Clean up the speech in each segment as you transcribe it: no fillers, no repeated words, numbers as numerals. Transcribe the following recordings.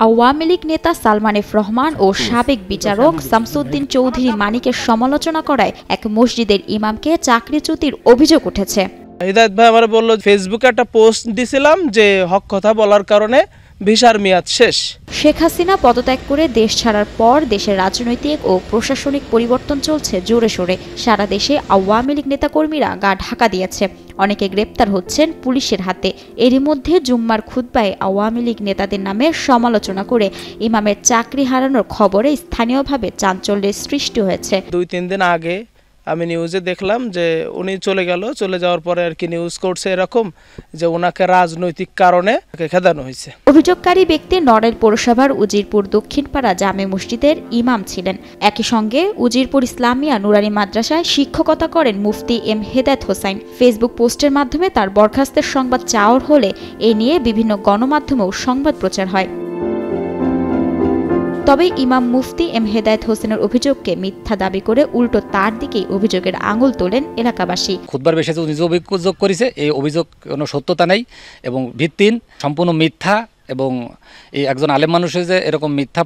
আওয়ামী লীগ নেতা সালমান এফ রহমান ও সাবেক বিচারক শামসুদ্দিন চৌধুরী মানিকের সমালোচনা করায় এক মসজিদের ইমামকে চাকরিচ্যুতির অভিযোগ উঠেছে। হৃদায়ত ভাই আমার বলল, ফেসবুকে একটা পোস্ট দিছিলাম যে হক কথা বলার কারণে ভিসার মেয়াদ শেষ। শেখ হাসিনা পদত্যাগ করে দেশ ছাড়ার পর দেশের রাজনৈতিক ও প্রশাসনিক পরিবর্তন চলছে জোরে সোরে। সারা দেশে আওয়ামী লীগ নেতাকর্মীরা গা ঢাকা দিয়েছে, অনেকে গ্রেপ্তার হচ্ছেন পুলিশের হাতে। এরই মধ্যে জুম্মার খুতবায় আওয়ামী লীগ নেতাদের নামে সমালোচনা করে ইমামের চাকরি হারানোর খবরে স্থানীয়ভাবে চাঞ্চল্যের সৃষ্টি হয়েছে। 2-3 দিন আগে আমি নিউজে দেখলাম যে উনি চলে যাওয়ার পরে আর কি নিউজ করছে এরকম যে ওনাকে রাজনৈতিক কারণে খেদানো হয়েছে। অভিযোগকারী ব্যক্তি নড়াইল পৌরসভার উজিরপুর দক্ষিণপাড়া জামে মসজিদের ইমাম ছিলেন। একই সঙ্গে উজিরপুর ইসলামিয়া নুরানি মাদ্রাসায় শিক্ষকতা করেন মুফতি এম হেদায়েত হোসাইন। ফেসবুক পোস্টের মাধ্যমে তার বরখাস্তের সংবাদ চাওয়ার হলে এ নিয়ে বিভিন্ন গণমাধ্যমেও সংবাদ প্রচার হয়। তবে ইমাম মুফতি এম হেদায়েত হোসেনের অভিযোগকে মিথ্যা দাবি করে উল্টো তার দিকেই অভিযোগের আঙুল তোলেন এলাকাবাসী। খুতবার বেশে নিজে অভিযোগ করেছে, এই অভিযোগ কোনো সত্যতা নেই এবং ভিত্তিহীন, সম্পূর্ণ মিথ্যা। এবং এই একজন আলেম মানুষের যে এরকম মিথ্যা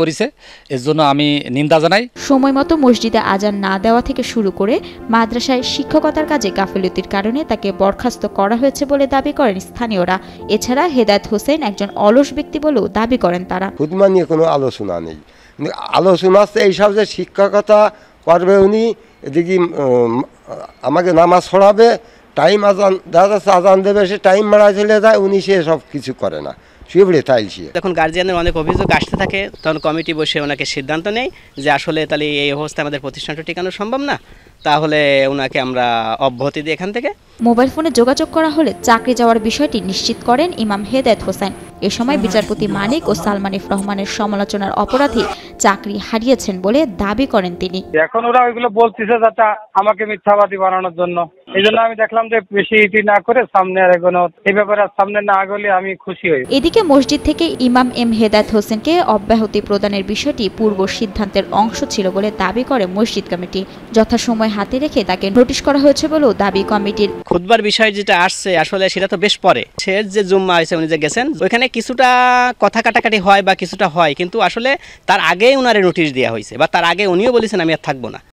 করেছে, এর জন্য আমি নিন্দা জানাই। সময় মতো মসজিদে আজান না দেওয়া থেকে শুরু করে মাদ্রাসায় শিক্ষকতার কাজে গাফিলতির কারণে তাকে বরখাস্ত করা হয়েছে বলে দাবি করেন স্থানীয়রা। এছাড়া হেদায়েত হোসেন একজন অলস ব্যক্তি বলেও দাবি করেন তারা। খুতবা নিয়ে কোনো আলোচনা নেই, আলোচনা আছে এইসব যে শিক্ষকতা করবে উনি, এদিকে আমাকে নামাজ পড়াবে, টাইম আজান দেখা যাচ্ছে আজান দেবে, সে টাইম মারা চলে যায়, উনি সে সব কিছু করে না। যখন গার্জিয়ানের অনেক অভিযোগ আসতে থাকে তখন কমিটি বসে ওনাকে সিদ্ধান্ত নেয় যে আসলে তাহলে এই অবস্থায় আমাদের প্রতিষ্ঠানটা টিকানো সম্ভব না, তাহলে ওনাকে আমরা অব্যাহতি দিই এখান থেকে। মোবাইল ফোনে যোগাযোগ করা হলে চাকরি যাওয়ার বিষয়টি নিশ্চিত করেন ইমাম হেদায়েত হোসেন। এ সময় বিচারপতি মানিক ও সালমান এফ রহমানের সমালোচনার অপরাধী চাকরি হারিয়েছেন বলে দাবি করেন তিনি। এখন ওরা ওইগুলো বলতেছে যাতে আমাকে মিথ্যাবাদী বানানোর জন্য, এই জন্য আমি দেখলাম যে বেশি ইতি না করে সামনে আর এগোনো, এই ব্যাপারে সামনে না গেলে আমি খুশি হই। এদিকে মসজিদ থেকে ইমাম এম হেদায়েত হোসেনকে অব্যাহতি প্রদানের বিষয়টি পূর্ব সিদ্ধান্তের অংশ ছিল বলে দাবি করে মসজিদ কমিটি। যথাসময় হাতে রেখে তাকে নোটিশ করা হয়েছে বলেও দাবি কমিটির। খুতবার বিষয় যেটা আসছে আসলে সেটা তো বেশ পরে, শেষ যে জুম্মা হয়েছে উনি যে গেছেন ওইখানে কিছুটা কথা কাটাকাটি হয় বা কিছুটা হয়, কিন্তু আসলে তার আগে উনারে নোটিশ দেওয়া হয়েছে বা তার আগে উনিও বলেছেন আমি আর থাকবো না।